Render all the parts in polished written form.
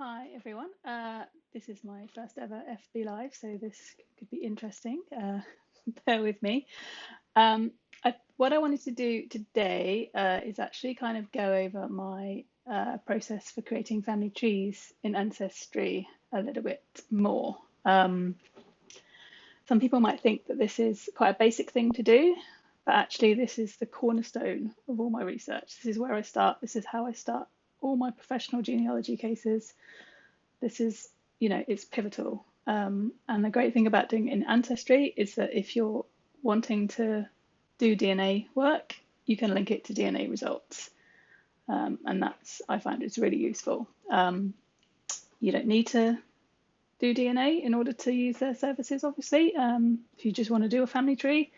Hi everyone. This is my first ever FB Live, so this could be interesting. Bear with me. What I wanted to do today is actually kind of go over my process for creating family trees in Ancestry a little bit more. Some people might think that this is quite a basic thing to do, but actually this is the cornerstone of all my research. This is where I start. This is how I start all my professional genealogy cases. This is, it's pivotal. And the great thing about doing it in Ancestry is that if you're wanting to do DNA work, you can link it to DNA results. And I find it's really useful. You don't need to do DNA in order to use their services, obviously. If you just want to do a family tree,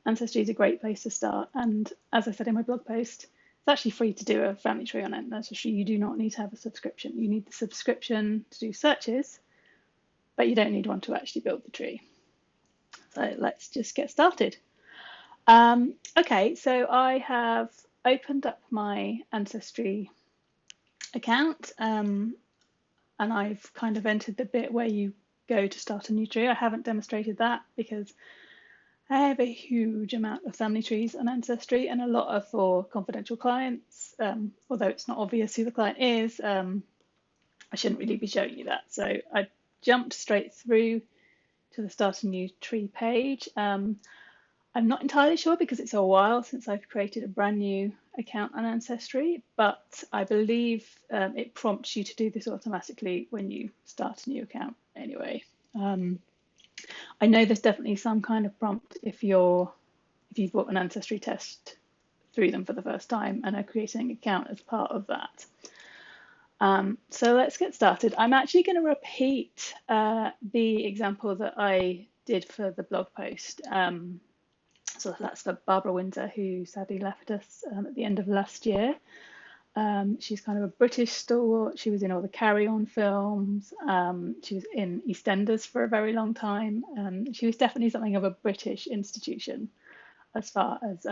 Ancestry is a great place to start. And as I said in my blog post, it's actually free to do a family tree on Ancestry. You do not need to have a subscription. You need the subscription to do searches, but you don't need one to actually build the tree. So let's just get started. Okay, so I have opened up my Ancestry account and I've kind of entered the bit where you go to start a new tree. I haven't demonstrated that because I have a huge amount of family trees on Ancestry, and a lot are for confidential clients. Although it's not obvious who the client is, I shouldn't really be showing you that. So I jumped straight through to the Start a New Tree page. I'm not entirely sure because it's a while since I've created a brand new account on Ancestry, but I believe it prompts you to do this automatically when you start a new account anyway. I know there's definitely some kind of prompt if you've bought an Ancestry test through them for the first time and are creating an account as part of that. So let's get started. I'm actually going to repeat the example that I did for the blog post. So that's for Barbara Windsor, who sadly left us at the end of last year. She's kind of a British stalwart. She was in all the Carry On films. She was in EastEnders for a very long time. She was definitely something of a British institution as far as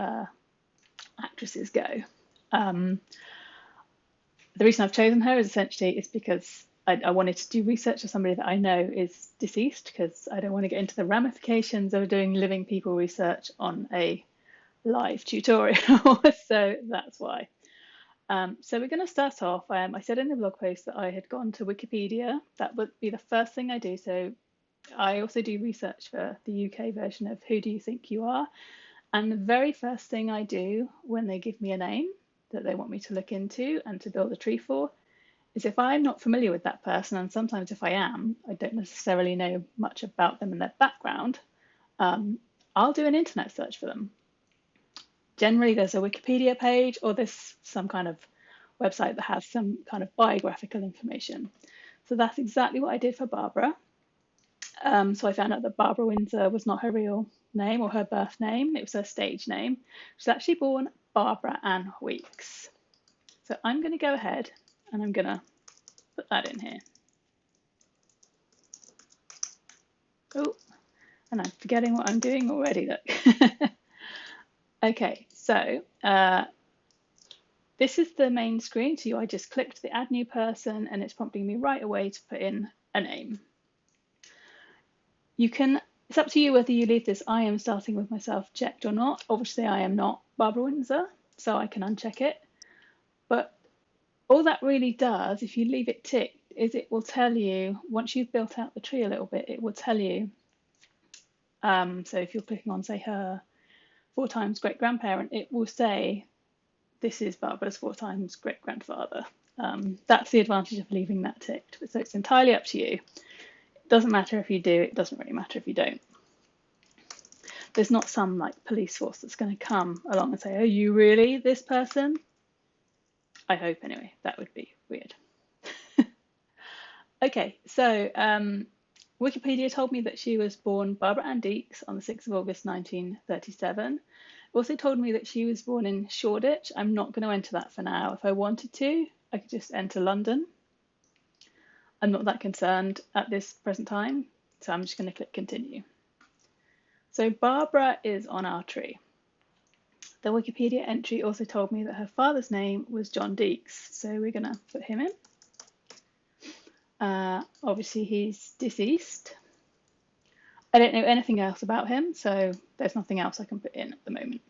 actresses go. The reason I've chosen her is essentially because I wanted to do research of somebody that I know is deceased, because I don't want to get into the ramifications of doing living people research on a live tutorial. So that's why. So we're going to start off. I said in the blog post that I had gone to Wikipedia. That would be the first thing I do. So I also do research for the UK version of Who Do You Think You Are? And the very first thing I do when they give me a name that they want me to look into and to build a tree for is, if I'm not familiar with that person, and sometimes if I am, I don't necessarily know much about them and their background, I'll do an internet search for them. Generally, there's a Wikipedia page or there's some kind of website that has some kind of biographical information. So that's exactly what I did for Barbara. So I found out that Barbara Windsor was not her real name or her birth name. It was her stage name. She was actually born Barbara Ann Weeks. So I'm going to go ahead and I'm going to put that in here. Oh, and I'm forgetting what I'm doing already, look. Okay, so this is the main screen. So I just clicked the Add New Person and it's prompting me right away to put in a name. It's up to you whether you leave this I am starting with myself checked or not. Obviously, I am not Barbara Windsor, so I can uncheck it. But all that really does, if you leave it ticked, is it will tell you, once you've built out the tree a little bit, it will tell you. So if you're clicking on, say, her 4 times great-grandparent, it will say, this is Barbara's 4 times great-grandfather. That's the advantage of leaving that ticked. So it's entirely up to you. It doesn't matter if you do, it doesn't really matter if you don't. There's not some like police force that's going to come along and say, oh, you really this person? I hope anyway, that would be weird. Okay, so Wikipedia told me that she was born Barbara Ann Deeks on the 6th of August 1937. It also told me that she was born in Shoreditch. I'm not going to enter that for now. If I wanted to, I could just enter London. I'm not that concerned at this present time, so I'm just going to click continue. So Barbara is on our tree. The Wikipedia entry also told me that her father's name was John Deeks, so we're going to put him in. Obviously, he's deceased. I don't know anything else about him, so there's nothing else I can put in at the moment.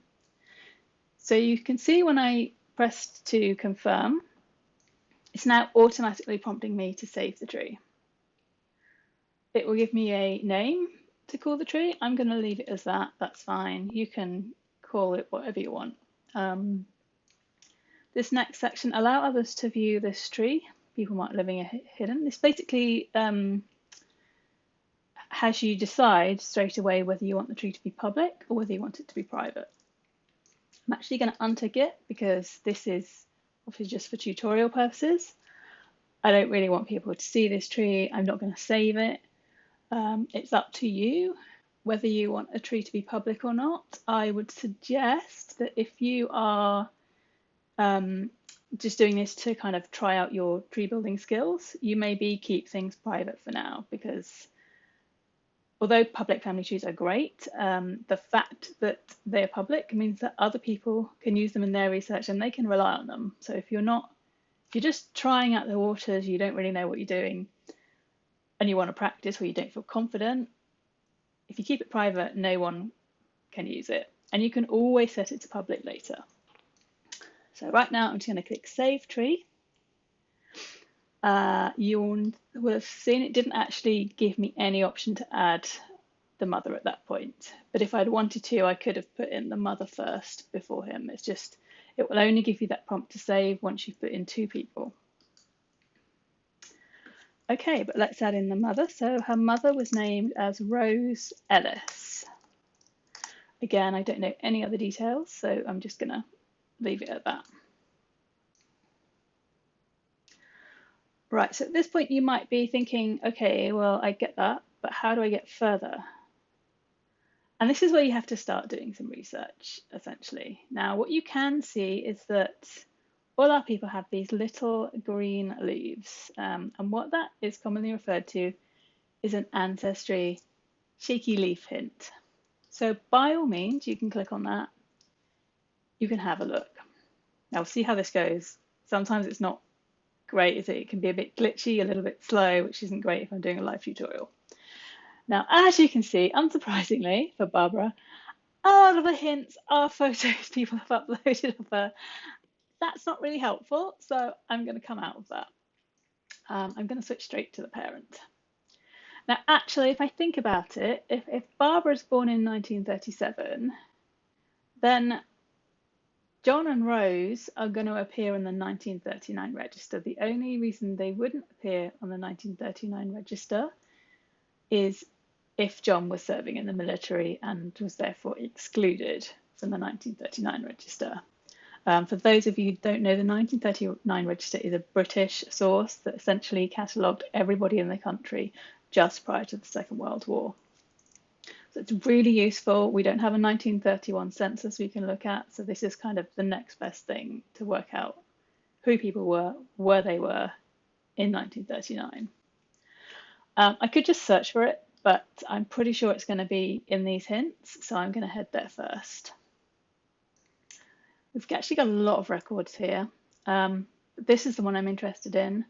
So you can see when I pressed to confirm, it's now automatically prompting me to save the tree. It will give me a name to call the tree. I'm going to leave it as that. That's fine. You can call it whatever you want. This next section, allow others to view this tree. People might living hidden. This basically has you decide straight away whether you want the tree to be public or whether you want it to be private. I'm actually going to untick it because this is obviously just for tutorial purposes. I don't really want people to see this tree. I'm not going to save it. It's up to you whether you want a tree to be public or not. I would suggest that if you are just doing this to kind of try out your tree building skills, you maybe keep things private for now, because although public family trees are great, the fact that they are public means that other people can use them in their research and they can rely on them. So if you're just trying out the waters, you don't really know what you're doing, and you want to practice or you don't feel confident, if you keep it private, no one can use it. And you can always set it to public later. So right now I'm just going to click Save Tree. You will have seen it didn't actually give me any option to add the mother at that point. But if I'd wanted to, I could have put in the mother first before him. It's just, it will only give you that prompt to save once you've put in 2 people. Okay, but let's add in the mother. So her mother was named as Rose Ellis. Again, I don't know any other details, so I'm just going to leave it at that. Right, so at this point you might be thinking, okay, well, I get that, but how do I get further? And this is where you have to start doing some research, essentially. Now, what you can see is that all our people have these little green leaves, and what that is commonly referred to is an Ancestry cheeky leaf hint. So by all means, you can click on that. You can have a look. Now, we'll see how this goes. Sometimes it's not great, is it? It can be a bit glitchy, a little bit slow, which isn't great if I'm doing a live tutorial. Now, as you can see, unsurprisingly for Barbara, a lot of the hints are photos people have uploaded of her. That's not really helpful, so I'm going to come out of that. I'm going to switch straight to the parent. Now, actually, if I think about it, if Barbara's born in 1937, then John and Rose are going to appear in the 1939 register. The only reason they wouldn't appear on the 1939 register is if John was serving in the military and was therefore excluded from the 1939 register. For those of you who don't know, the 1939 register is a British source that essentially catalogued everybody in the country just prior to the Second World War. So it's really useful. We don't have a 1931 census we can look at, so this is kind of the next best thing to work out who people were, where they were in 1939. I could just search for it, but I'm pretty sure it's going to be in these hints, so I'm going to head there first. We've actually got a lot of records here. This is the one I'm interested in.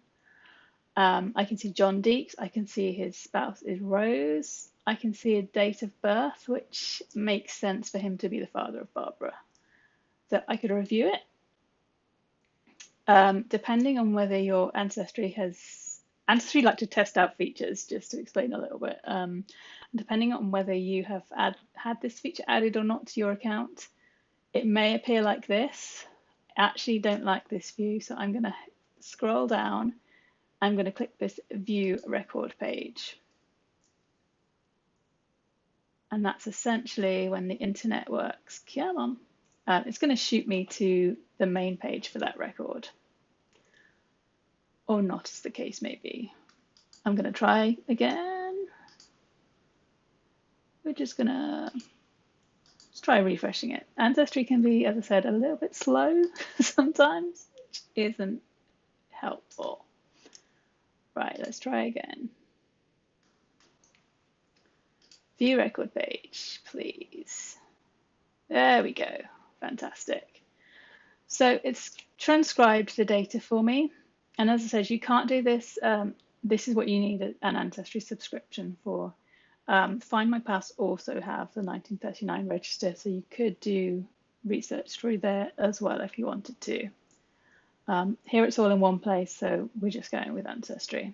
I can see John Deeks, I can see his spouse is Rose, I can see a date of birth, which makes sense for him to be the father of Barbara. So I could review it. Depending on whether your Ancestry like to test out features, just to explain a little bit. Depending on whether you have had this feature added or not to your account, it may appear like this. I actually don't like this view, so I'm going to scroll down. I'm going to click this View Record page. And that's essentially when the internet works. Come on. It's going to shoot me to the main page for that record. Or not, as the case may be. I'm going to try again. We're just going to try refreshing it. Ancestry can be, as I said, a little bit slow sometimes, which isn't helpful. Right, let's try again. View record page, please. There we go. Fantastic. So it's transcribed the data for me. And as I said, you can't do this this is what you need an Ancestry subscription for. Find My Past also have the 1939 register, so you could do research through there as well if you wanted to. Here it's all in one place, so we're just going with Ancestry.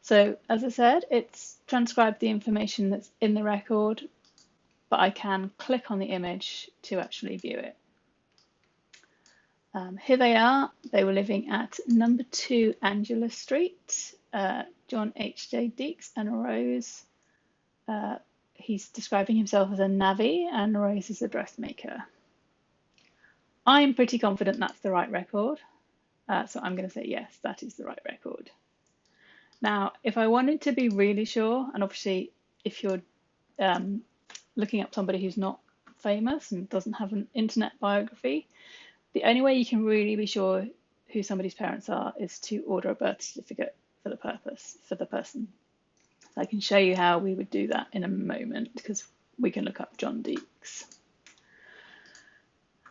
So as I said, it's transcribed the information that's in the record, but I can click on the image to actually view it. Here they are. They were living at number 2 Angela Street, John H.J. Deeks and Rose. He's describing himself as a navvy and Rose is a dressmaker. I'm pretty confident that's the right record, so I'm going to say yes, that is the right record. Now, if I wanted to be really sure, and obviously if you're looking up somebody who's not famous and doesn't have an internet biography, the only way you can really be sure who somebody's parents are is to order a birth certificate for the person. So I can show you how we would do that in a moment, because we can look up John Deeks.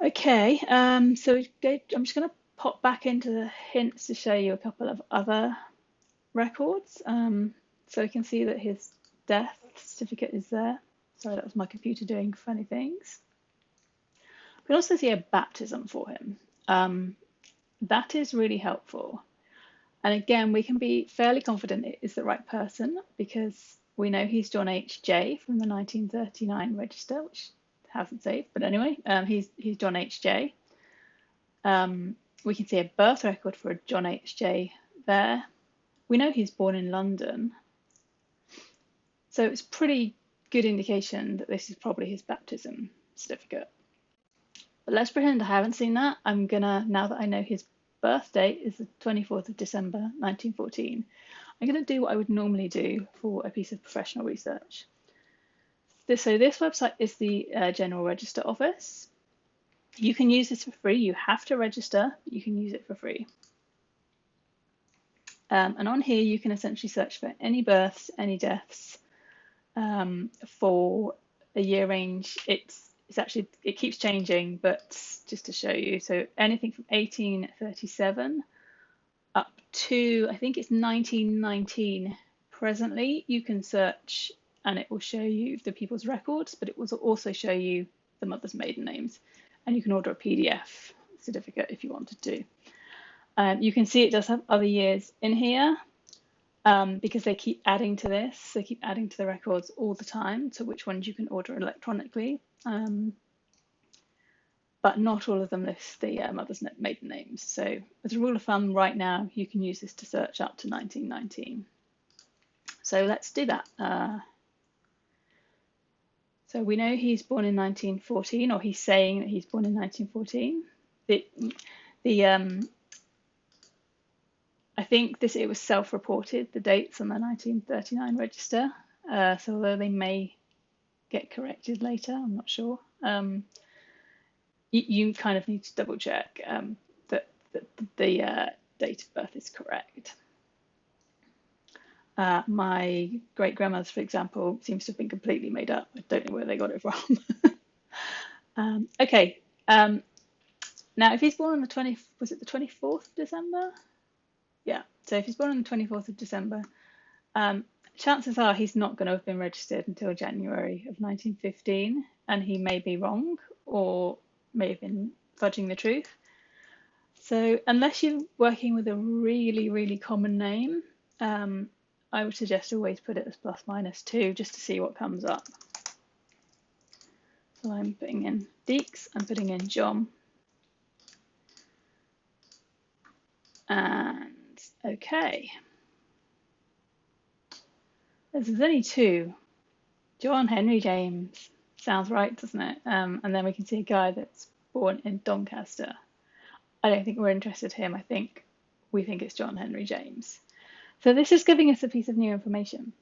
Okay, so I'm just going to pop back into the hints to show you a couple of other records. So you can see that his death certificate is there. Sorry, that was my computer doing funny things. We can also see a baptism for him. That is really helpful. And again, we can be fairly confident it is the right person because we know he's John H.J. from the 1939 register, which hasn't saved, but anyway, he's John H.J. We can see a birth record for a John H.J. there. We know he's born in London. So it's pretty good indication that this is probably his baptism certificate. But let's pretend I haven't seen that. I'm gonna, now that I know his birth date is the 24th of December 1914, I'm gonna do what I would normally do for a piece of professional research. So this website is the General Register Office. You can use this for free. You have to register, but you can use it for free. And on here, you can essentially search for any births, any deaths for a year range. It keeps changing, but just to show you, so anything from 1837 up to, I think it's 1919 presently, you can search and it will show you the people's records, but it will also show you the mother's maiden names. And you can order a PDF certificate if you wanted to. You can see it does have other years in here because they keep adding to this. They keep adding to the records all the time, so which ones you can order electronically. But not all of them list the mother's maiden names. So as a rule of thumb, right now, you can use this to search up to 1919. So let's do that. So we know he's born in 1914, or he's saying that he's born in 1914. I think it was self-reported, the dates on the 1939 register. So although they may get corrected later, I'm not sure. You kind of need to double check that the date of birth is correct. My great-grandmother's, for example, seems to have been completely made up. I don't know where they got it from. Okay. Now, if he's born on the 24th of December? Yeah. So if he's born on the 24th of December, chances are he's not going to have been registered until January of 1915, and he may be wrong or may have been fudging the truth. So unless you're working with a really, really common name, I would suggest always put it as ±2 just to see what comes up. So I'm putting in Deeks, I'm putting in John. And okay. There's only 2. John Henry James. Sounds right, doesn't it? And then we can see a guy that's born in Doncaster. I don't think we're interested in him. We think it's John Henry James. So this is giving us a piece of new information.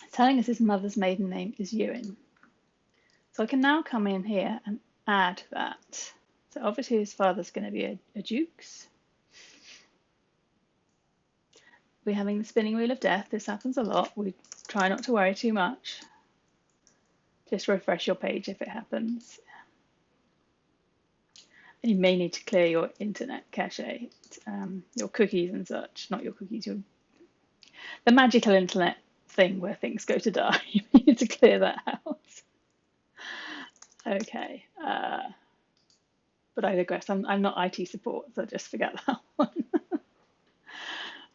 It's telling us his mother's maiden name is Ewan. So I can now come in here and add that. So obviously his father's going to be a Jukes. We're having the spinning wheel of death. This happens a lot. We try not to worry too much. Just refresh your page if it happens. And you may need to clear your internet cache, your cookies and such. Not your cookies, your the magical internet thing where things go to die. You need to clear that out. Okay. But I digress. I'm not IT support, so just forget that one.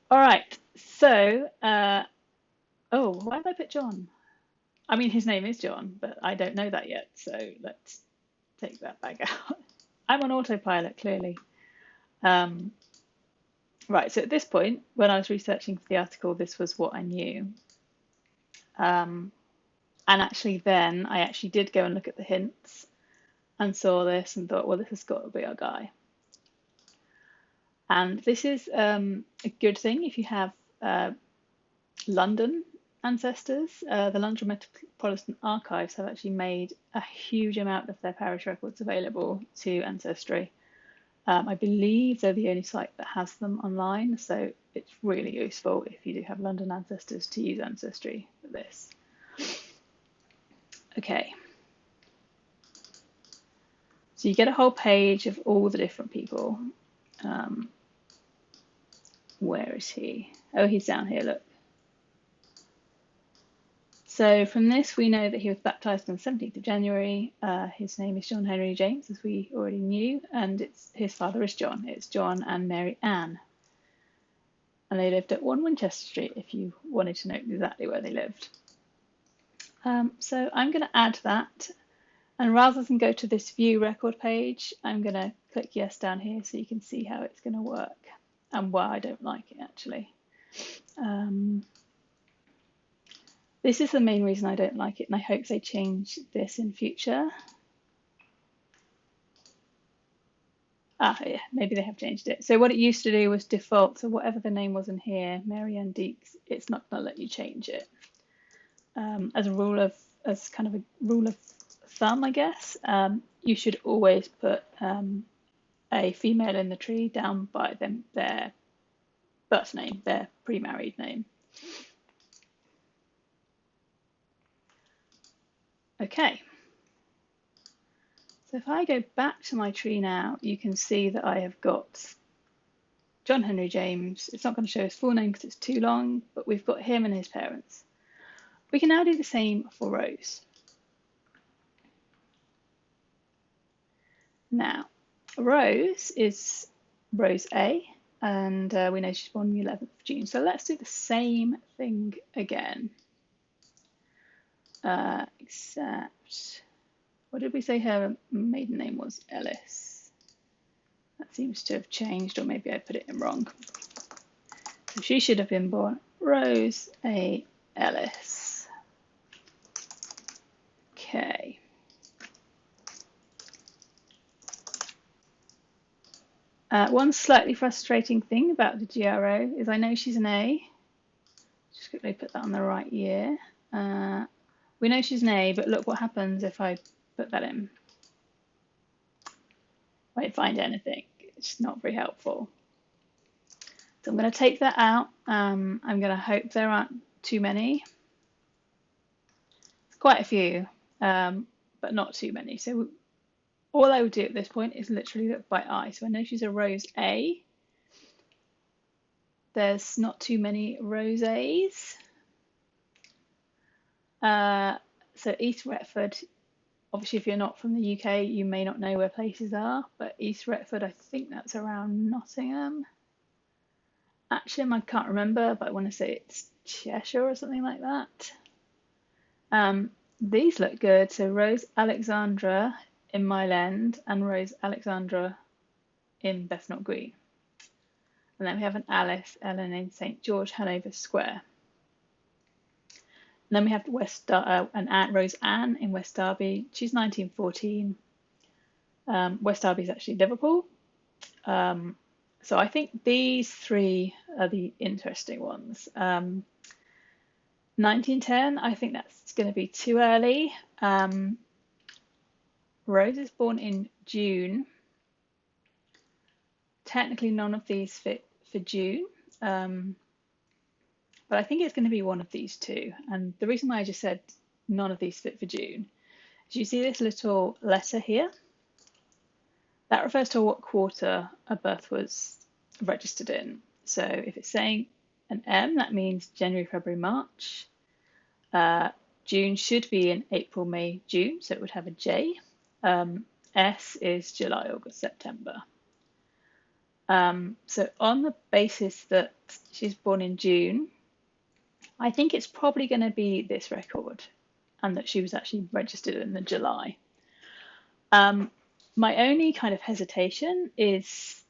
All right. So, oh, why did I put John? I mean, his name is John, but I don't know that yet. So let's take that back out. I'm on autopilot, clearly. Right. So at this point, when I was researching for the article, this was what I knew. And actually, then I actually did go and look at the hints and saw this and thought, well, this has got to be our guy. And this is a good thing if you have London ancestors. The London Metropolitan Archives have actually made a huge amount of their parish records available to Ancestry. I believe they're the only site that has them online, so it's really useful if you do have London ancestors to use Ancestry for this. Okay. So you get a whole page of all the different people. Where is he? Oh, he's down here, look. So from this, we know that he was baptized on the 17th of January. His name is John Henry James, as we already knew, and his father is John. It's John and Mary Ann. And they lived at 1 Winchester Street, if you wanted to know exactly where they lived. So I'm going to add that. And rather than go to this view record page, I'm going to click yes down here so you can see how it's going to work and why I don't like it, actually. This is the main reason I don't like it, and I hope they change this in future. Yeah, maybe they have changed it. So what it used to do was default, so whatever the name was in here, Mary Ann Deeks, it's not going to let you change it. As kind of a rule of thumb, I guess, you should always put a female in the tree down by their birth name, their pre-married name. Okay, so if I go back to my tree now, you can see that I have got John Henry James. It's not going to show his full name because it's too long, but we've got him and his parents. We can now do the same for Rose. Now, Rose is Rose A, and we know she's born on the 11th of June. So let's do the same thing again. Except, what did we say her maiden name was? Ellis. That seems to have changed, or maybe I put it in wrong. So she should have been born Rose A. Ellis. Okay. One slightly frustrating thing about the GRO is I know she's an A. Just quickly put that on the right year. We know she's an A, but look what happens if I put that in. I won't find anything. It's not very helpful. So I'm going to take that out. I'm going to hope there aren't too many. It's quite a few, but not too many. So all I would do at this point is literally look by eye. So I know she's a Rose A. There's not too many Rose A's. So East Retford, obviously if you're not from the UK, you may not know where places are, but East Retford, I think that's around Nottingham. Actually, I can't remember, but I want to say it's Cheshire or something like that. These look good. So Rose Alexandra in Mile End and Rose Alexandra in Bethnal Green. And then we have an Alice Ellen in St George Hanover Square. And then we have Rose Ann in West Derby. She's 1914. West Derby is actually Liverpool. So I think these three are the interesting ones. 1910, I think that's going to be too early. Rose is born in June. Technically, none of these fit for June. But I think it's going to be one of these two. And the reason why I just said none of these fit for June is you see this little letter here? That refers to what quarter a birth was registered in. So if it's saying an M, that means January, February, March. June should be in April, May, June, so it would have a J. S is July, August, September. So on the basis that she's born in June, I think it's probably going to be this record, and that she was actually registered in the July. My only kind of hesitation is,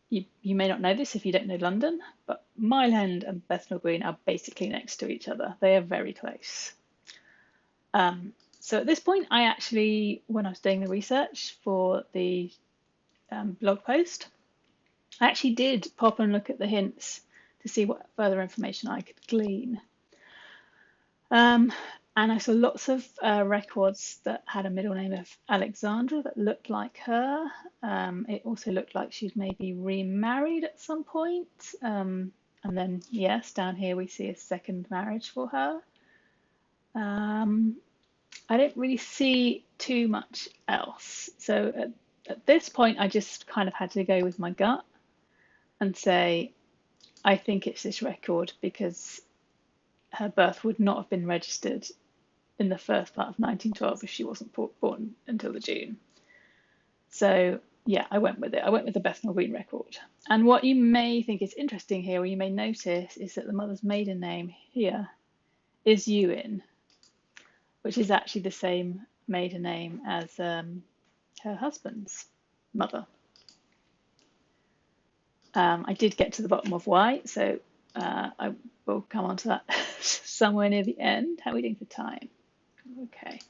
you may not know this if you don't know London, but Mile End and Bethnal Green are basically next to each other. They are very close. So at this point, I actually, when I was doing the research for the blog post, I actually did pop and look at the hints to see what further information I could glean. And I saw lots of records that had a middle name of Alexandra that looked like her. It also looked like she'd maybe remarried at some point. And then, yes, down here we see a second marriage for her. I don't really see too much else. So at this point, I just kind of had to go with my gut and say, I think it's this record because her birth would not have been registered in the first part of 1912 if she wasn't born until the June. So yeah, I went with it. I went with the Bethnal Green record. And what you may think is interesting here, or you may notice, is that the mother's maiden name here is Ewan, which is actually the same maiden name as her husband's mother. I did get to the bottom of why, so I will come on to that somewhere near the end. How are we doing for time? Okay.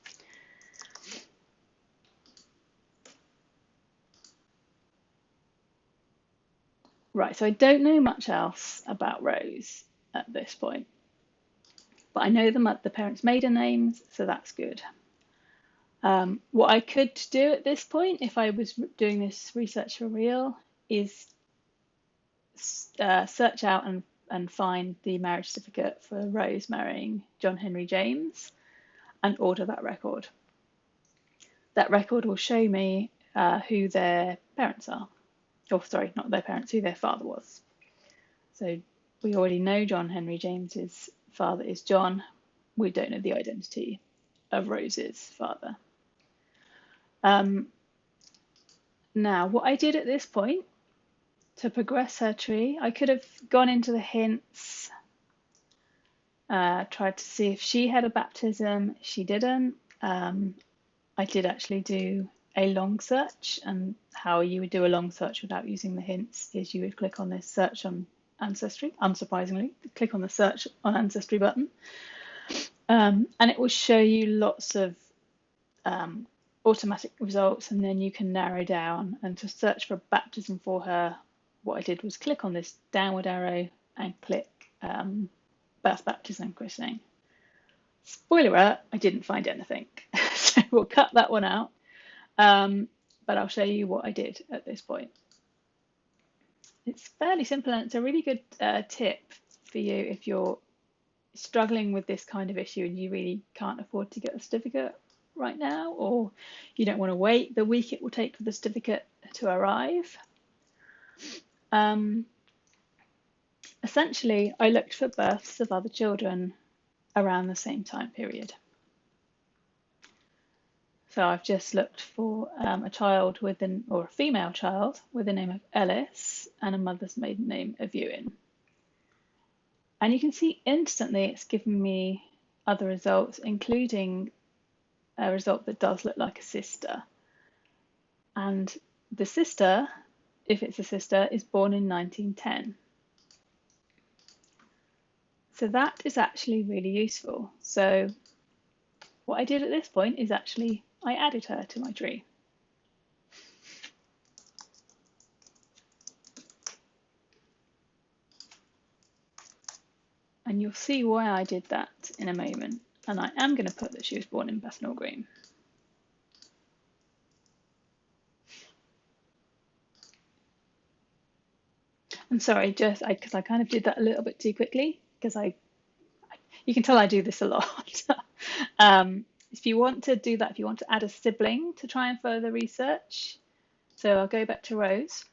Right, so I don't know much else about Rose at this point, but I know the parents' maiden names, so that's good. What I could do at this point, if I was doing this research for real, is search out and find the marriage certificate for Rose marrying John Henry James and order that record. That record will show me who their parents are. Oh, sorry, not their parents, who their father was. So we already know John Henry James's father is John. We don't know the identity of Rose's father. Now, what I did at this point to progress her tree, I could have gone into the hints, tried to see if she had a baptism. She didn't. I did actually do a long search, and how you would do a long search without using the hints is you would click on this search on Ancestry, unsurprisingly, click on the search on Ancestry button, and it will show you lots of automatic results, and then you can narrow down. And to search for a baptism for her, what I did was click on this downward arrow and click birth, baptism, and christening. Spoiler alert, I didn't find anything. So we'll cut that one out. But I'll show you what I did at this point. It's fairly simple, and it's a really good tip for you if you're struggling with this kind of issue and you really can't afford to get a certificate right now, or you don't want to wait the week it will take for the certificate to arrive. Essentially, I looked for births of other children around the same time period. So I've just looked for a child or a female child with the name of Ellis and a mother's maiden name of Ewan. And you can see instantly it's given me other results, including a result that does look like a sister. And the sister, if it's a sister, is born in 1910. So that is actually really useful. So what I did at this point is actually I added her to my tree. And you'll see why I did that in a moment. And I am going to put that she was born in Bethnal Green. I'm sorry, because I kind of did that a little bit too quickly, because you can tell I do this a lot. If you want to do that, if you want to add a sibling to try and further research, so I'll go back to Rose.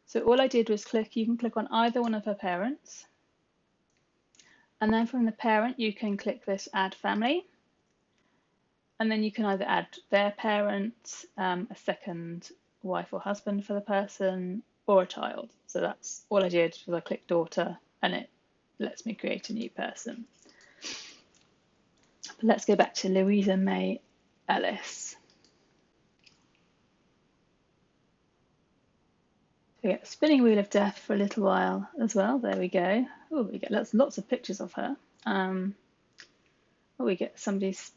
So all I did was you can click on either one of her parents. And then from the parent, you can click this add family. And then you can either add their parent, a second wife or husband for the person, or a child. So that's all I did was I clicked daughter and it lets me create a new person. But let's go back to Louisa May Ellis. We get the spinning wheel of death for a little while as well. There we go. Oh, we get lots of pictures of her. We get somebody's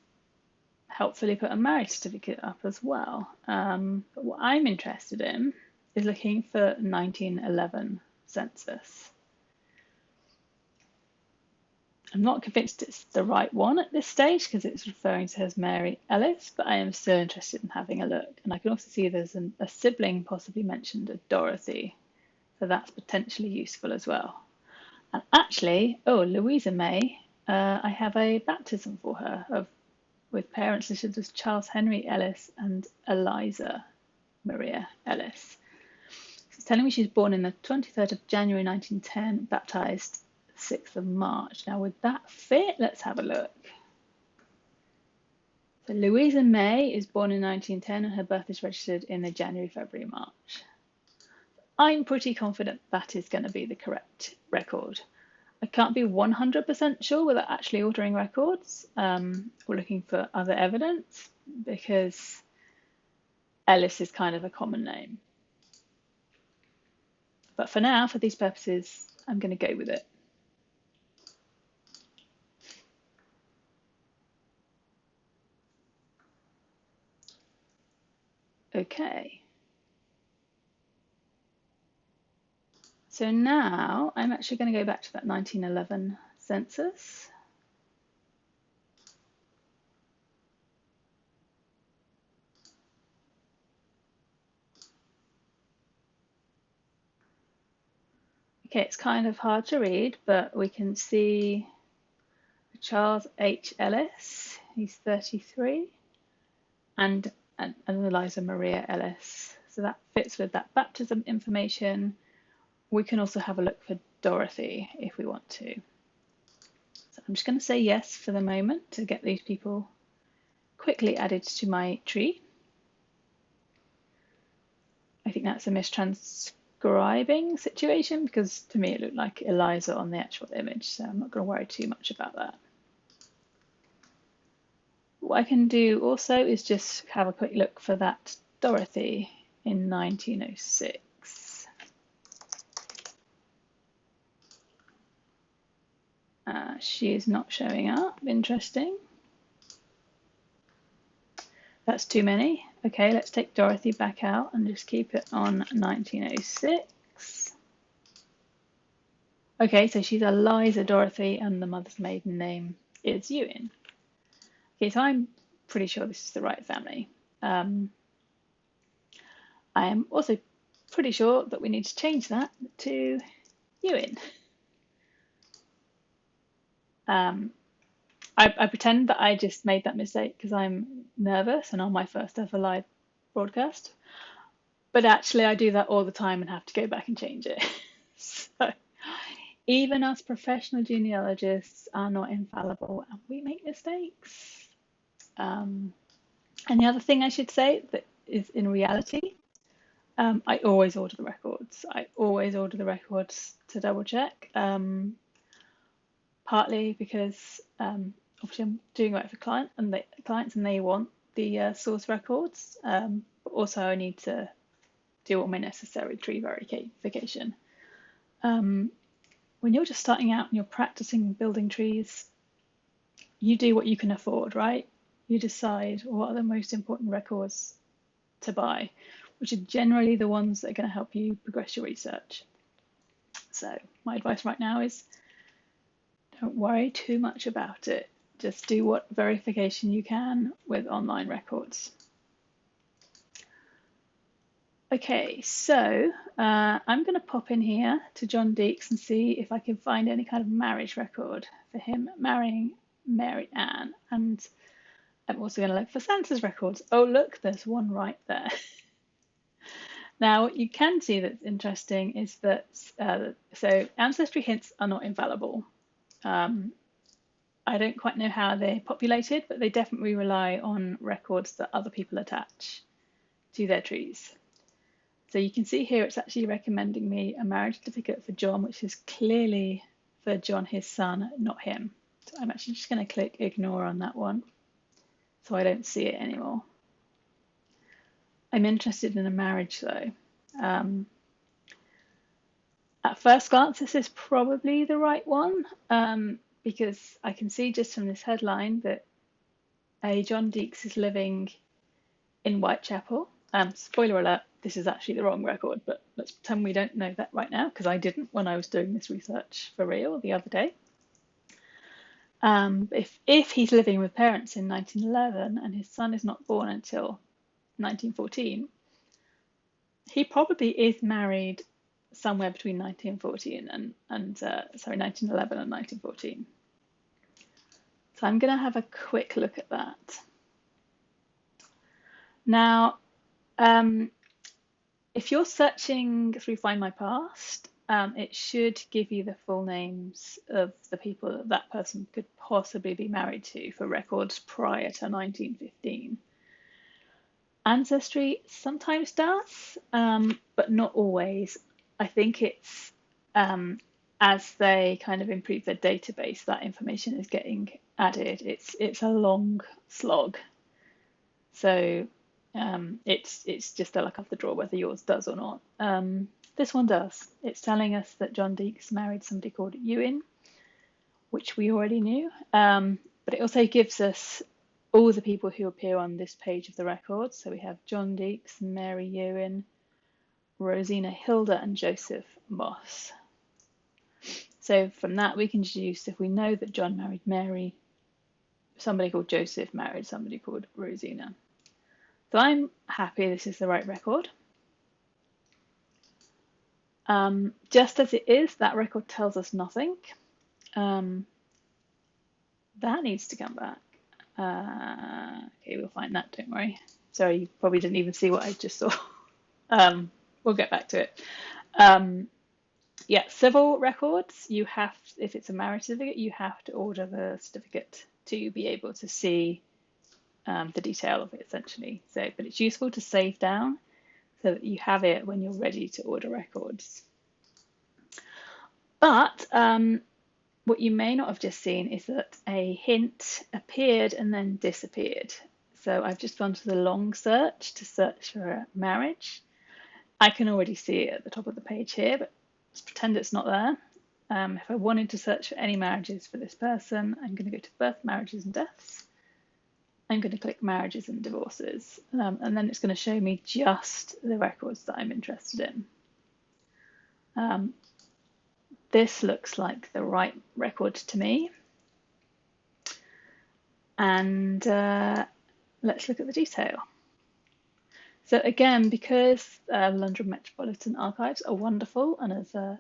helpfully put a marriage certificate up as well. But what I'm interested in is looking for 1911 census. I'm not convinced it's the right one at this stage because it's referring to her as Mary Ellis, but I am still interested in having a look. And I can also see there's a sibling possibly mentioned, a Dorothy, so that's potentially useful as well. And actually, Louisa May, I have a baptism for her with parents listed as Charles Henry Ellis and Eliza Maria Ellis. It's telling me she's born in the 23rd of January 1910, baptized 6th of March. Now, would that fit? Let's have a look. So Louisa May is born in 1910 and her birth is registered in the January, February, March. I'm pretty confident that is going to be the correct record. I can't be 100% sure without actually ordering records or looking for other evidence because Ellis is kind of a common name. But for now, for these purposes, I'm going to go with it. Okay. So now I'm actually going to go back to that 1911 census. Okay, it's kind of hard to read, but we can see Charles H. Ellis, he's 33, and Eliza Maria Ellis. So that fits with that baptism information. We can also have a look for Dorothy if we want to. So I'm just going to say yes for the moment to get these people quickly added to my tree. I think that's a mistranscribing situation because to me it looked like Eliza on the actual image, so I'm not going to worry too much about that. What I can do also is just have a quick look for that Dorothy in 1906. She is not showing up. Interesting. That's too many. Okay, let's take Dorothy back out and just keep it on 1906. Okay, so she's Eliza Dorothy and the mother's maiden name is Ewan. Okay, so I'm pretty sure this is the right family. I am also pretty sure that we need to change that to Ewan. I pretend that I just made that mistake because I'm nervous and on my first ever live broadcast. But actually I do that all the time and have to go back and change it. So even us professional genealogists are not infallible and we make mistakes. And the other thing I should say that is in reality, I always order the records. I always order the records to double check. Partly because obviously I'm doing work for clients and they want the source records, but also I need to do all my necessary tree verification. When you're just starting out and you're practicing building trees, you do what you can afford, right? You decide what are the most important records to buy, which are generally the ones that are going to help you progress your research. So my advice right now is don't worry too much about it. Just do what verification you can with online records. Okay, so I'm going to pop in here to John Deeks and see if I can find any kind of marriage record for him marrying Mary Ann. And I'm also going to look for census records. Oh, look, there's one right there. Now, what you can see that's interesting is that, so ancestry hints are not infallible. I don't quite know how they're populated, but they definitely rely on records that other people attach to their trees. So you can see here it's actually recommending me a marriage certificate for John, which is clearly for John, his son, not him. So I'm actually just going to click ignore on that one so I don't see it anymore. I'm interested in a marriage though. At first glance, this is probably the right one because I can see just from this headline that John Deeks is living in Whitechapel. Spoiler alert, this is actually the wrong record, but let's pretend we don't know that right now because I didn't when I was doing this research for real the other day. If he's living with parents in 1911 and his son is not born until 1914, he probably is married somewhere between 1914 and 1911 and 1914. So I'm going to have a quick look at that. Now, if you're searching through Find My Past, it should give you the full names of the people that that person could possibly be married to for records prior to 1915. Ancestry sometimes does, but not always. I think it's as they kind of improve their database, that information is getting added. It's a long slog. So it's just the luck of the draw whether yours does or not. This one does. It's telling us that John Deeks married somebody called Ewan, which we already knew. But it also gives us all the people who appear on this page of the record. So we have John Deeks, Mary Ewan, Rosina Hilda, and Joseph Moss. So from that we can deduce if we know that John married Mary, somebody called Joseph married somebody called Rosina. So I'm happy this is the right record. Just as it is, that record tells us nothing. That needs to come back. Okay, we'll find that, don't worry. Sorry, you probably didn't even see what I just saw. We'll get back to it. Yeah, civil records, you have, if it's a marriage certificate, you have to order the certificate to be able to see the detail of it, essentially. So, but it's useful to save down so that you have it when you're ready to order records. But what you may not have just seen is that a hint appeared and then disappeared. So I've just gone to the long search to search for a marriage. I can already see it at the top of the page here, but let's pretend it's not there. If I wanted to search for any marriages for this person, I'm going to go to birth, marriages and deaths. I'm going to click marriages and divorces, and then it's going to show me just the records that I'm interested in. This looks like the right record to me. And let's look at the detail. So again, because London Metropolitan Archives are wonderful and have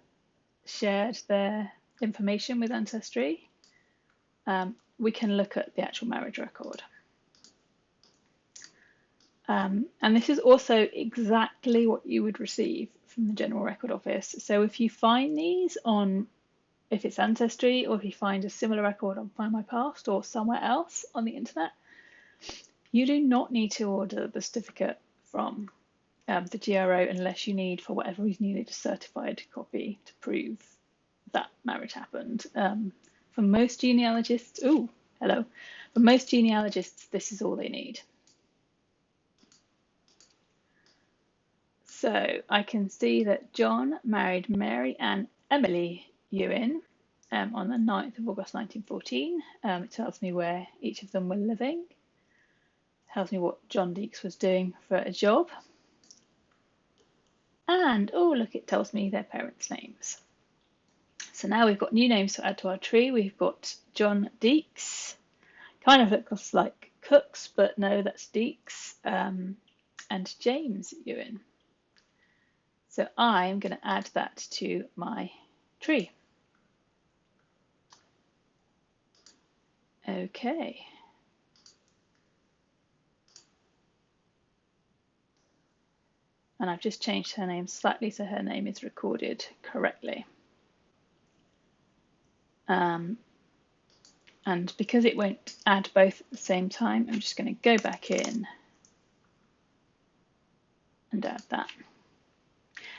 shared their information with Ancestry, we can look at the actual marriage record. And this is also exactly what you would receive from the General Record Office. So if you find these on, if it's Ancestry, or if you find a similar record on Find My Past or somewhere else on the internet, you do not need to order the certificate from the GRO unless you need, for whatever reason, you need a certified copy to prove that marriage happened. For most genealogists, for most genealogists, this is all they need. So I can see that John married Mary and Emily Ewan on the 9th of August 1914. It tells me where each of them were living. It tells me what John Deeks was doing for a job. And, oh look, it tells me their parents' names. So now we've got new names to add to our tree. We've got John Deeks. Kind of looks like Cooks, but no, that's Deeks. And James Ewan. So I'm going to add that to my tree. Okay. and I've just changed her name slightly so her name is recorded correctly. And because it won't add both at the same time, I'm just going to go back in and add that.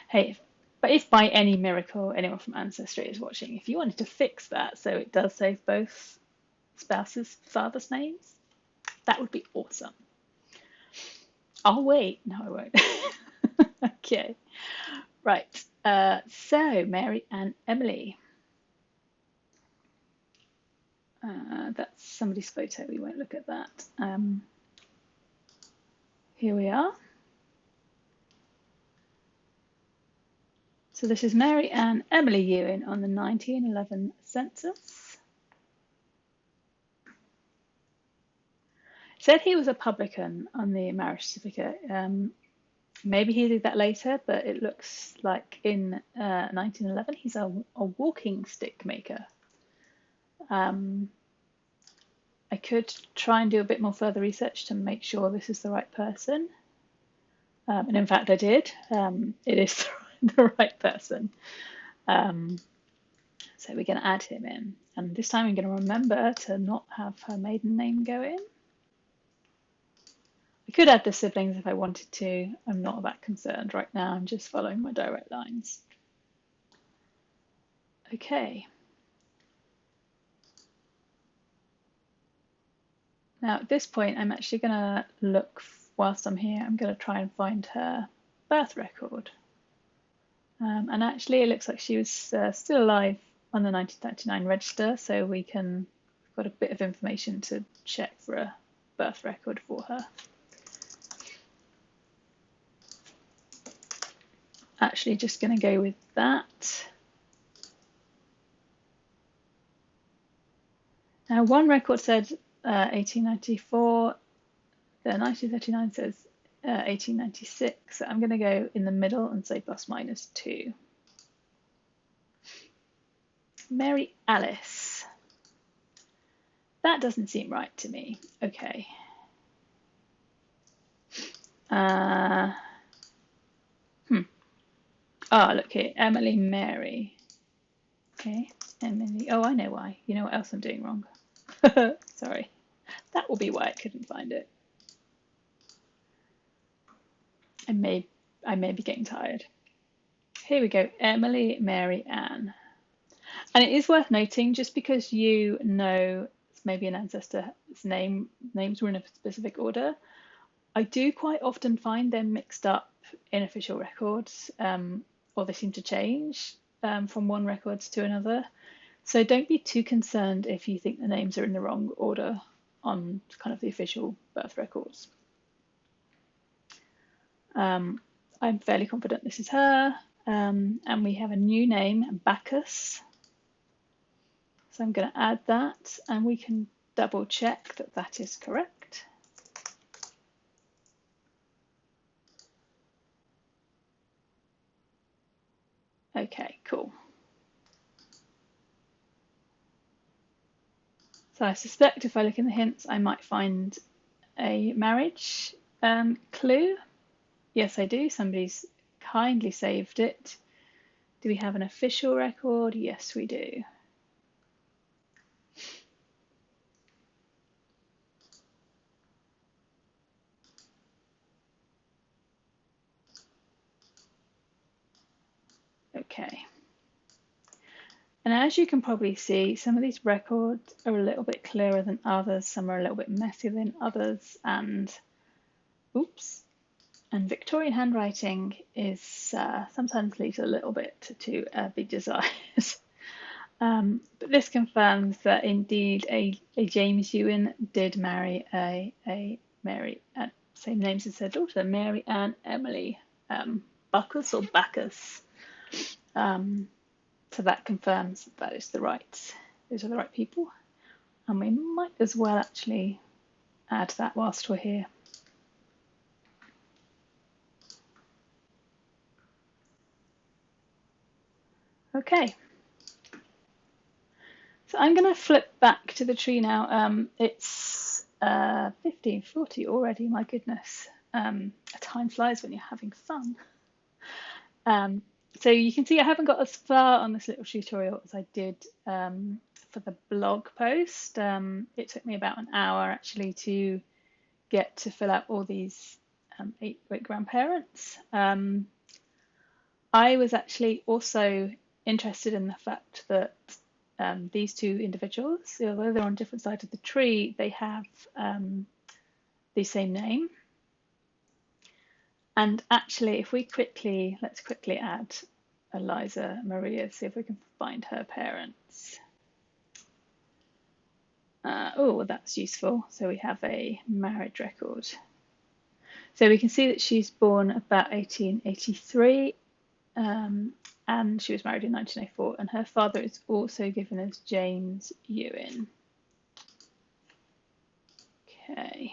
Hey, but if by any miracle anyone from Ancestry is watching, if you wanted to fix that so it does save both spouses' fathers' names, that would be awesome. I'll wait. No, I won't. Okay. Right. So Mary and Emily. That's somebody's photo. We won't look at that. Here we are. So this is Mary and Emily Ewing on the 1911 census. Said he was a publican on the marriage certificate. Maybe he did that later, but it looks like in 1911 he's a walking stick maker. I could try and do a bit more further research to make sure this is the right person. And in fact, I did. It is the right person. So we're going to add him in. And this time I'm going to remember to not have her maiden name go in. I could add the siblings if I wanted to. I'm not that concerned right now. I'm just following my direct lines. Okay. Now at this point, I'm actually going to look, whilst I'm here, I'm going to try and find her birth record. And actually it looks like she was still alive on the 1939 register, so we've got a bit of information to check for a birth record for her. Actually just going to go with that. Now one record said 1894, the 1939 says 1896, so I'm going to go in the middle and say ±2. Mary Alice. That doesn't seem right to me. Okay. Oh, look here. Emily Mary. Okay. Emily. Oh, I know why. You know what else I'm doing wrong? Sorry. That will be why I couldn't find it. I may be getting tired. Here we go. Emily Mary Ann. And it is worth noting, just because you know maybe an ancestor's names were in a specific order, I do quite often find them mixed up in official records, or they seem to change from one record to another. So don't be too concerned if you think the names are in the wrong order on kind of the official birth records. I'm fairly confident this is her, and we have a new name, Bacchus. So I'm going to add that, and we can double check that that is correct. Okay, cool. So I suspect if I look in the hints, I might find a marriage clue. Yes, I do. Somebody's kindly saved it. Do we have an official record? Yes, we do. Okay. And as you can probably see, some of these records are a little bit clearer than others. Some are a little bit messier than others. And Victorian handwriting is sometimes leaves a little bit to be desired. But this confirms that indeed a James Ewan did marry a Mary, same names as their daughter, Mary Ann Emily Bacchus or Bacchus. So that confirms that those are the right people. And we might as well actually add that whilst we're here. Okay. So I'm going to flip back to the tree now. It's 15:40 already, my goodness. Time flies when you're having fun. So you can see I haven't got as far on this little tutorial as I did for the blog post. It took me about an hour actually to get to fill out all these 8 great-grandparents. I was actually also interested in the fact that these 2 individuals, although they're on different sides of the tree, they have the same name. And actually, if we let's quickly add Eliza Maria, see if we can find her parents. Oh, that's useful. So we have a marriage record. So we can see that she's born about 1883, and she was married in 1904, and her father is also given as James Ewan. Okay.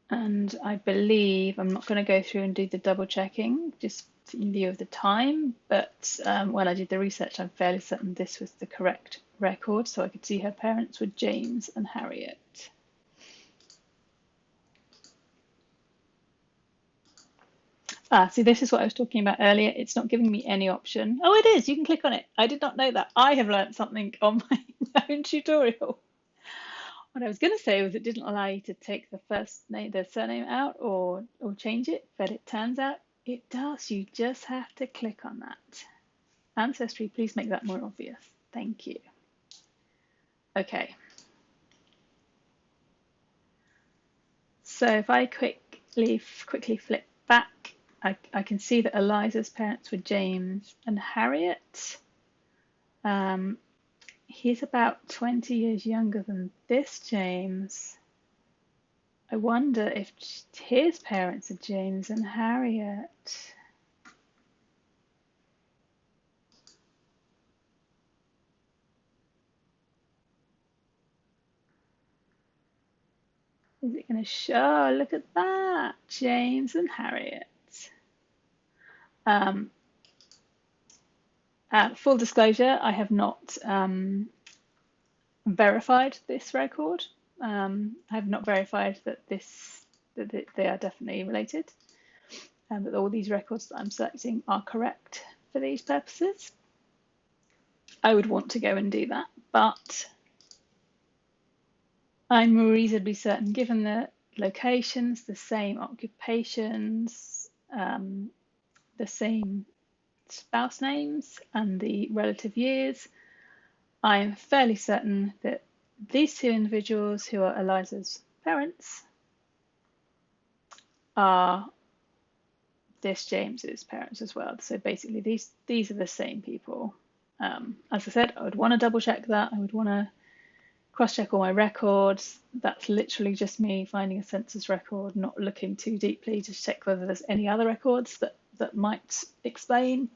And I believe, I'm not going to go through and do the double checking, just in view of the time, but when I did the research, I'm fairly certain this was the correct record, so I could see her parents were James and Harriet. See, this is what I was talking about earlier. It's not giving me any option. Oh, it is. You can click on it. I did not know that. I have learned something on my own tutorial. What I was going to say was it didn't allow you to take the first name, the surname out or change it, but it turns out it does. You just have to click on that. Ancestry, please make that more obvious. Thank you. Okay. So if I quickly flip back, I can see that Eliza's parents were James and Harriet. He's about 20 years younger than this James. I wonder if his parents are James and Harriet. Is it going to show? Look at that, James and Harriet. Full disclosure, I have not verified this record. I have not verified that they are definitely related, and that all these records that I'm selecting are correct for these purposes. I would want to go and do that, but I'm reasonably certain, given the locations, the same occupations, the same spouse names, and the relative years, I'm fairly certain that these 2 individuals who are Eliza's parents are this James's parents as well. So basically these are the same people. As I said, I would want to double check that. I would want to cross check all my records. That's literally just me finding a census record, not looking too deeply to check whether there's any other records that might explain.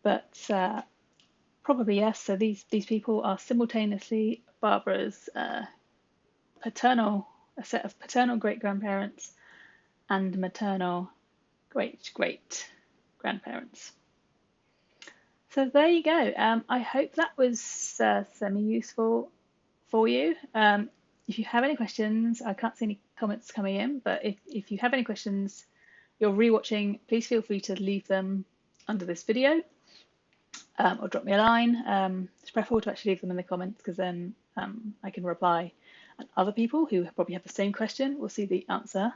But probably yes. So these people are simultaneously Barbara's a set of paternal great-grandparents and maternal great-great-grandparents. So there you go. I hope that was semi-useful for you. If you have any questions, I can't see any comments coming in, but if you have any questions, you're rewatching, please feel free to leave them under this video. Or drop me a line. It's preferable to actually leave them in the comments, because then I can reply, and other people who probably have the same question will see the answer.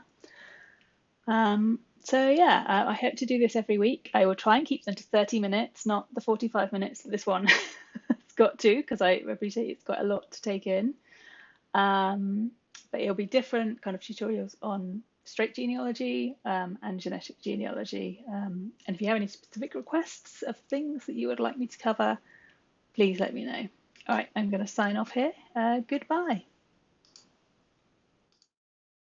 So yeah, I hope to do this every week. I will try and keep them to 30 minutes, not the 45 minutes that this one has got to, because I appreciate it's quite a lot to take in. But it'll be different kind of tutorials on straight genealogy and genetic genealogy. And if you have any specific requests of things that you would like me to cover, please let me know. All right, I'm going to sign off here. Goodbye.